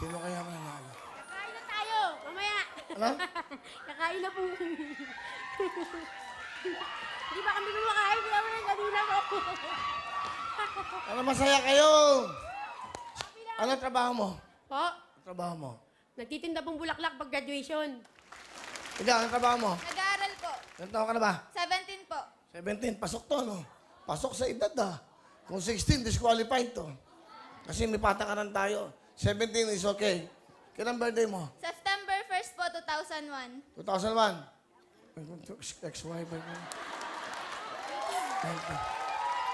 Sino kaya mananalo? Kakain na tayo, mamaya. Ano? Kakain na po. Hindi ba kami kumakain? Kaya mo yung kanina ko. Ano masaya kayo? Ano trabaho mo? Po, Ano trabaho mo? nagtitinda pong bulaklak pag graduation. Ikaw, ano trabaho mo? Nag-aaral po. Ilan taon ka na ba? 17 po. 17. Pasok to, no? Pasok sa edad, ah. Kung 16, disqualified to. Kasi may patakaran tayo. 17 is okay. Kailan birthday mo? September 1st po, 2001. 2001. XY ba yun?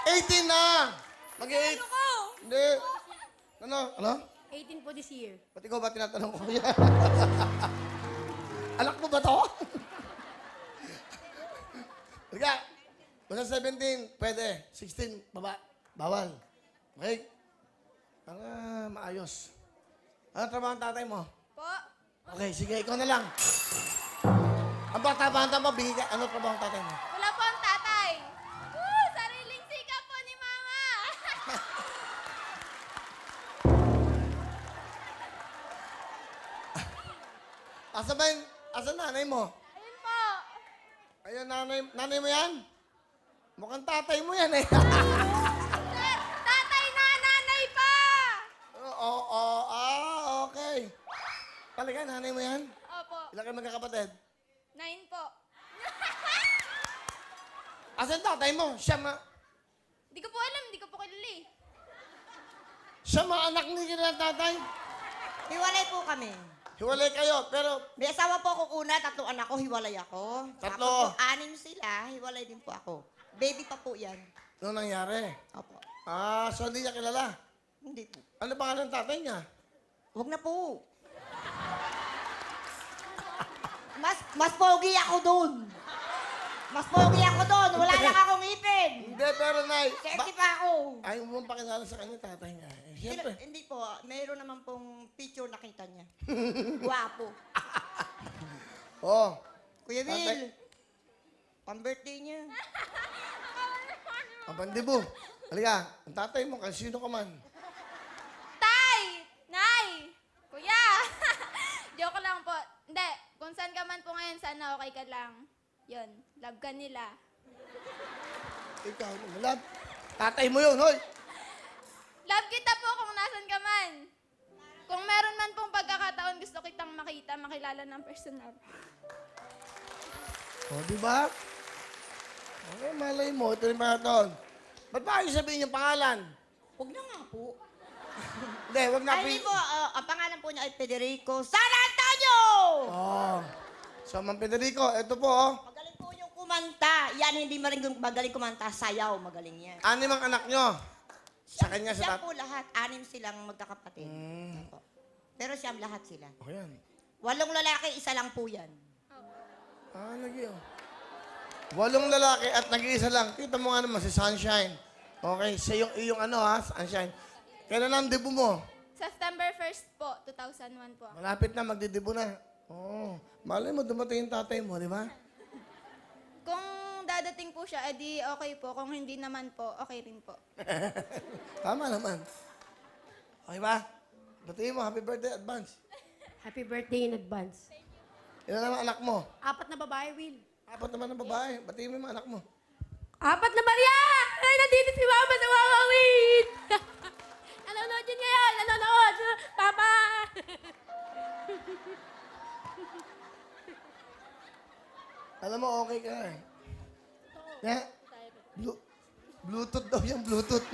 18 na! Mag-8. ko? Hindi. Ano? Ano? 18 po this year. Ba't ikaw ba tinatanong ko yan? Anak mo ba to? Halika. Basta 17, pwede. 16, baba. Bawal. Okay? Para maayos. Ano trabaho ang tatay mo? Po. Okay, sige, ikaw na lang. Ang bata-bata mo, bigay ka. Ano trabaho ang tatay mo? Wala po ang tatay. Woo! Sariling sikap po ni Mama. Asa ba yung, asa nanay mo? Ayun po. Ayun, nanay mo yan? Mukhang tatay mo yan eh. Sir, tatay na nanay pa. Oo, okay. Talaga, nanay mo yan? Opo. Ilan kayo magkakapatid? 9 po. Asan tatay mo? Hindi ko po alam, hindi ko po kilala eh. Siya anak ni kila tatay? Hiwalay po kami. Hiwalay kayo, pero May asawa po ako una, 3 anak ko, hiwalay ako. Tatlo. Tapos po, 6 sila, hiwalay din po ako. Baby pa po yan. ano nangyari? Opo. So hindi niya kilala. Hindi po. Ano pangalan ng tatay niya? Huwag na po. Mas pogi ako doon. Mas pogi ako doon. Wala lang akong ipin. Hindi, pero nay, Sexy pa ako. ayaw mo bang pakilala sa kanya tatay niya? Eh, siyempre. Hindi po. Mayroon naman pong picture nakita niya. Guwapo. Oh, Kuya Tatay. Bill. Pang-birthday niya. ang bandibo. Halika, ang tatay mo, kasi sino ka man. Tay! Nay! Kuya! Joke lang po. Hindi, kung saan ka man po ngayon, sana okay ka lang. Yun, love ka nila. Ikaw, love. Tatay mo yun, hoy. Love kita po kung nasan ka man. Kung meron man pong pagkakataon, gusto kitang makita, makilala ng personal. O, di ba? Okay, malay mo. Ito rin pa taon. Ba't ba kayo sabihin yung pangalan? Huwag na nga po. Hindi, wag na. Ay, hindi po. Ang pangalan po niya ay Federico San Antonio! Oh. So, Ma'am Federico, ito po, oh. Magaling po yung kumanta. Yan, hindi magaling kumanta. Sayaw, magaling yan. 6 ang anak nyo. Sa kanya, sa Siya tat... po lahat. 6 silang magkakapatid. Opo. Pero siyam lahat sila. O, yan. 8 lalaki, 1 lang po yan. Lagi, oh. 8 lalaki at nag-iisa lang. Kita mo nga naman si Sunshine. Okay, siya yung ano, ha, Sunshine. Kailan ang debut mo? September 1st po, 2001 po. Malapit na, magdidibo na. Oo. Malay mo, dumating yung tatay mo, di ba? Kung dadating po siya, edi okay po. Kung hindi naman po, okay rin po. Tama naman. Okay ba? Batiin mo, happy birthday advance. Happy birthday in advance. Ilan naman anak mo? 4 na babae, Will. 4 naman ng babae. Batiin mo yung mga anak mo. 4 na Maria! Ay, nandito si Mama sa Wawa Will! Nanonood yun ngayon! Nanonood! Papa! Alam mo, okay ka na eh. Bluetooth daw yan, Bluetooth.